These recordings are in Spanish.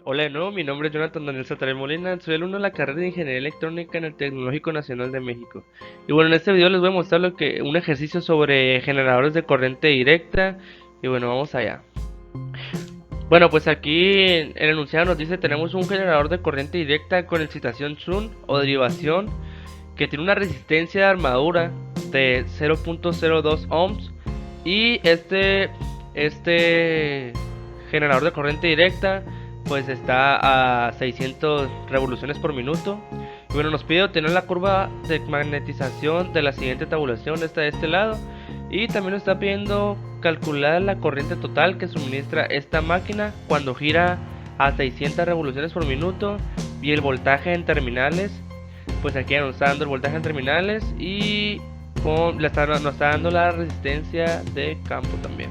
Hola de nuevo, mi nombre es Jonathan Daniel Sataré Molina, soy alumno de la carrera de Ingeniería Electrónica en el Tecnológico Nacional de México. Y bueno, en este video les voy a mostrar un ejercicio sobre generadores de corriente directa. Y bueno, vamos allá. Bueno, pues aquí en el enunciado nos dice tenemos un generador de corriente directa con excitación Shunt o derivación que tiene una resistencia de armadura de 0.02 ohms y este generador de corriente directa pues está a 600 revoluciones por minuto. Y bueno, nos pide obtener la curva de magnetización de la siguiente tabulación, esta de este lado, y también nos está pidiendo calcular la corriente total que suministra esta máquina cuando gira a 600 revoluciones por minuto y el voltaje en terminales. Pues aquí nos está dando el voltaje en terminales y nos está dando la resistencia de campo también.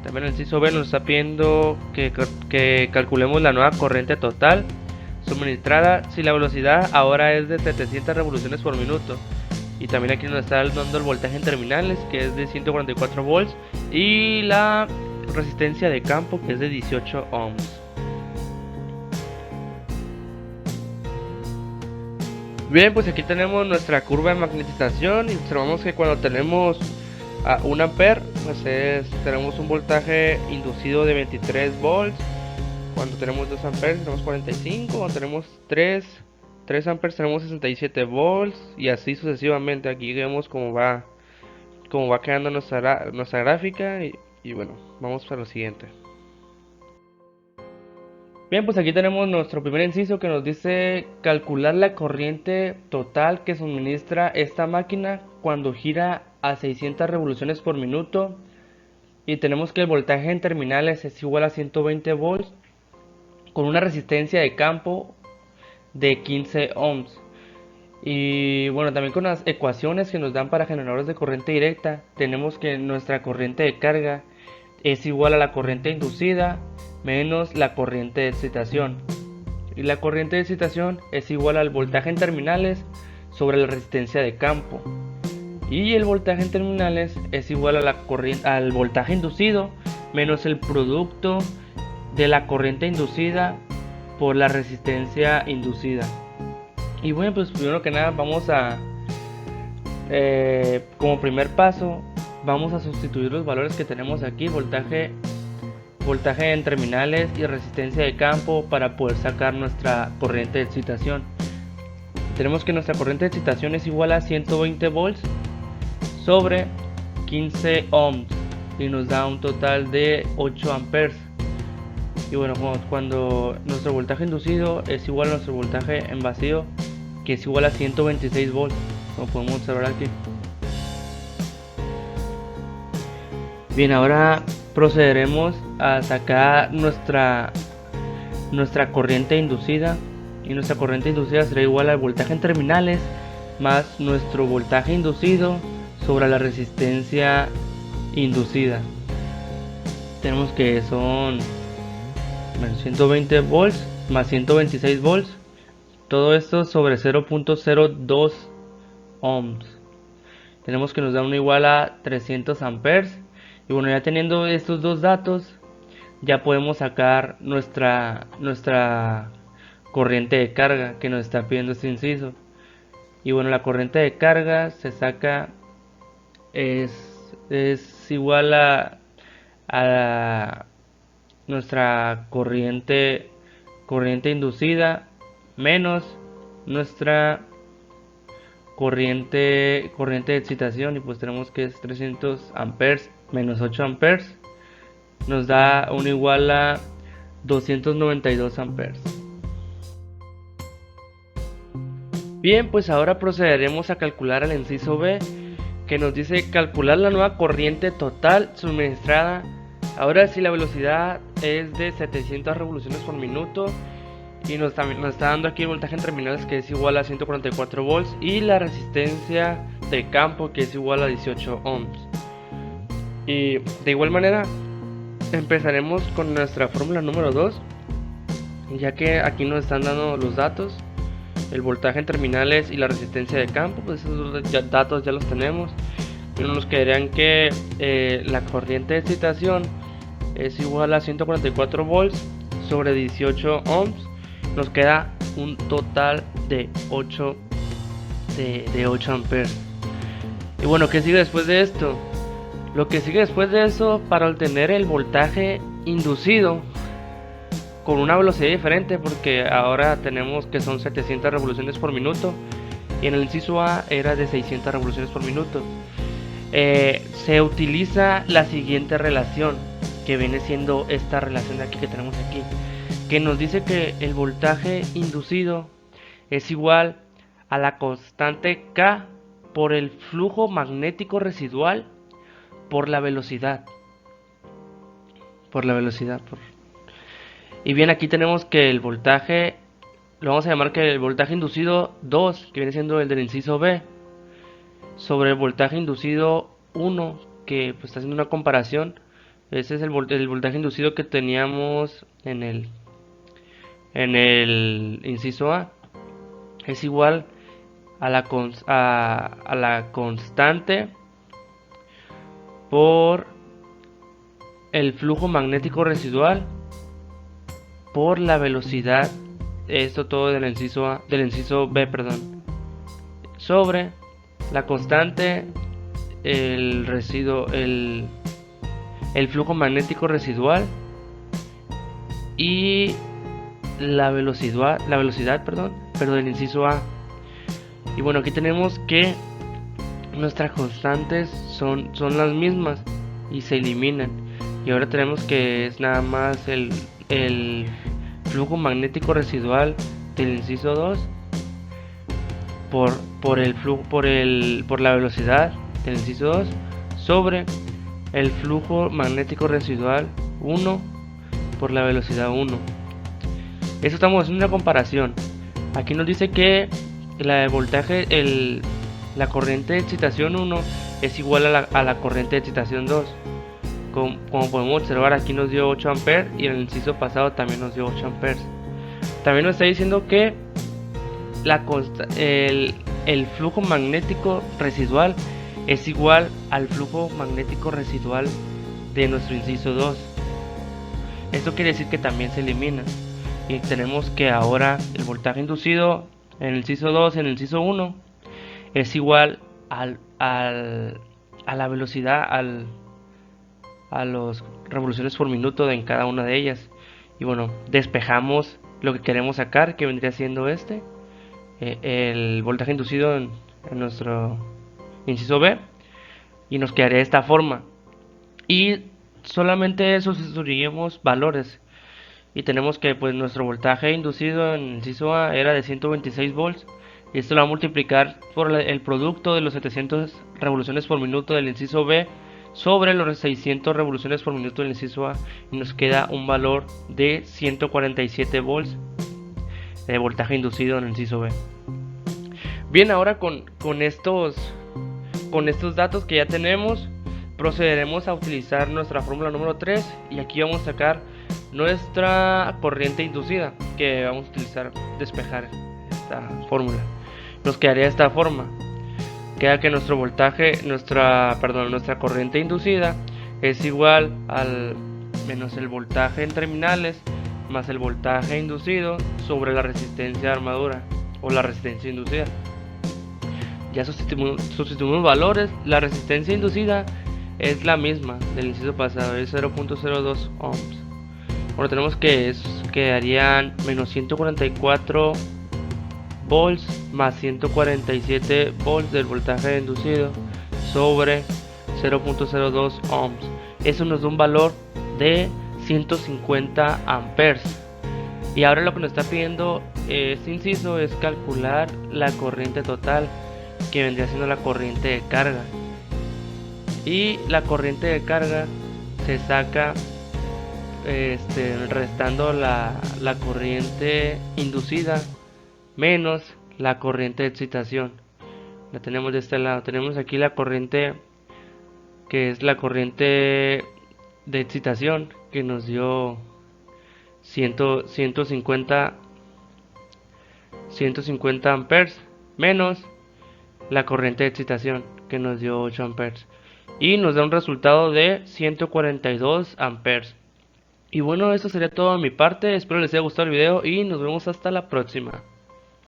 También el inciso B nos está pidiendo que calculemos la nueva corriente total suministrada si la velocidad ahora es de 700 revoluciones por minuto. Y también aquí nos está dando el voltaje en terminales, que es de 144 volts, y la resistencia de campo, que es de 18 ohms. Bien, pues aquí tenemos nuestra curva de magnetización y observamos que cuando tenemos a 1 ampere, pues tenemos un voltaje inducido de 23 volts. Cuando tenemos 2 amperes tenemos 45, cuando tenemos 3 amperes tenemos 67 volts y así sucesivamente. Aquí vemos cómo va quedando nuestra gráfica y bueno, vamos para lo siguiente. Bien, pues aquí tenemos nuestro primer inciso que nos dice calcular la corriente total que suministra esta máquina cuando gira a 600 revoluciones por minuto, y tenemos que el voltaje en terminales es igual a 120 volts con una resistencia de campo de 15 ohms. Y bueno, también con las ecuaciones que nos dan para generadores de corriente directa, tenemos que nuestra corriente de carga es igual a la corriente inducida menos la corriente de excitación. Y la corriente de excitación es igual al voltaje en terminales sobre la resistencia de campo. Y el voltaje en terminales es igual a al voltaje inducido menos el producto de la corriente inducida por la resistencia inducida. Y bueno, pues primero que nada vamos a, como primer paso, vamos a sustituir los valores que tenemos aquí, voltaje en terminales y resistencia de campo, para poder sacar nuestra corriente de excitación. Tenemos que nuestra corriente de excitación es igual a 120 volts sobre 15 ohms y nos da un total de 8 amperes. Y bueno, cuando nuestro voltaje inducido es igual a nuestro voltaje en vacío, que es igual a 126 volts, como podemos observar aquí. Bien, ahora procederemos a sacar nuestra corriente inducida, y nuestra corriente inducida será igual al voltaje en terminales más nuestro voltaje inducido sobre la resistencia inducida. Tenemos que son 120 volts más 126 volts, todo esto sobre 0.02 ohms. Tenemos que nos da una igual a 300 amperes. Y bueno, ya teniendo estos dos datos, ya podemos sacar nuestra corriente de carga que nos está pidiendo este inciso. Y bueno, la corriente de carga se saca, es igual a nuestra corriente inducida menos nuestra corriente de excitación. Y pues tenemos que es 300 amperes menos 8 amperes nos da un igual a 292 amperes. Bien, pues ahora procederemos a calcular el inciso B, que nos dice calcular la nueva corriente total suministrada. Ahora si la velocidad es de 700 revoluciones por minuto, y nos está dando aquí el voltaje en terminales, que es igual a 144 volts, y la resistencia de campo, que es igual a 18 ohms. Y de igual manera empezaremos con nuestra fórmula número 2, ya que aquí nos están dando los datos, el voltaje en terminales y la resistencia de campo. Pues esos datos ya los tenemos. Pero nos quedarían que la corriente de excitación es igual a 144 volts sobre 18 ohms, nos queda un total de 8 amperes. Y bueno, ¿qué sigue después de esto? Lo que sigue después de eso, para obtener el voltaje inducido con una velocidad diferente, porque ahora tenemos que son 700 revoluciones por minuto y en el inciso A era de 600 revoluciones por minuto, se utiliza la siguiente relación, que viene siendo esta relación de aquí que tenemos aquí, que nos dice que el voltaje inducido es igual a la constante K por el flujo magnético residual por la velocidad. Y bien, aquí tenemos que el voltaje, lo vamos a llamar que el voltaje inducido 2, que viene siendo el del inciso B, sobre el voltaje inducido 1, que pues está haciendo una comparación. Ese es el voltaje inducido que teníamos en el inciso A. Es igual a la constante por el flujo magnético residual por la velocidad, esto todo del inciso B, perdón, sobre la constante, el flujo magnético residual y la velocidad, pero del inciso A. Y bueno, aquí tenemos que nuestras constantes son las mismas y se eliminan, y ahora tenemos que es nada más el flujo magnético residual del inciso 2 por la velocidad del inciso 2 sobre el flujo magnético residual 1 por la velocidad 1. Eso estamos haciendo una comparación. Aquí nos dice que la corriente de excitación 1 es igual a la corriente de excitación 2. Como podemos observar, aquí nos dio 8 amperes y en el inciso pasado también nos dio 8 amperes. También nos está diciendo que el flujo magnético residual es igual al flujo magnético residual de nuestro inciso 2. Esto quiere decir que también se elimina, y tenemos que ahora el voltaje inducido en el inciso 2 y en el inciso 1 es igual a la velocidad, a las revoluciones por minuto en cada una de ellas. Y bueno, despejamos lo que queremos sacar, que vendría siendo el voltaje inducido en nuestro inciso B, y nos quedaría de esta forma. Y solamente sustituiríamos valores, y tenemos que pues nuestro voltaje inducido en el inciso A era de 126 volts, y esto lo va a multiplicar por el producto de los 700 revoluciones por minuto del inciso B sobre los 600 revoluciones por minuto del inciso A, y nos queda un valor de 147 volts de voltaje inducido en el inciso B. Bien, ahora con estos datos que ya tenemos, procederemos a utilizar nuestra fórmula número 3, y aquí vamos a sacar nuestra corriente inducida, que vamos a utilizar despejar esta fórmula. Nos quedaría de esta forma. Queda que nuestra corriente inducida es igual al menos el voltaje en terminales más el voltaje inducido sobre la resistencia de armadura o la resistencia inducida. Ya sustituimos valores. La resistencia inducida es la misma del inciso pasado, es 0.02 ohms. Bueno, tenemos que quedarían menos 144 volts más 147 volts del voltaje inducido sobre 0.02 ohms. Eso nos da un valor de 150 amperes. Y ahora lo que nos está pidiendo este inciso es calcular la corriente total, que vendría siendo la corriente de carga. Y la corriente de carga se saca restando la corriente inducida menos la corriente de excitación. La tenemos de este lado. Tenemos aquí la corriente, que es la corriente de excitación, que nos dio 150 amperes, menos la corriente de excitación, que nos dio 8 amperes, y nos da un resultado de 142 amperes. Y bueno, eso sería todo de mi parte, espero les haya gustado el video y nos vemos hasta la próxima.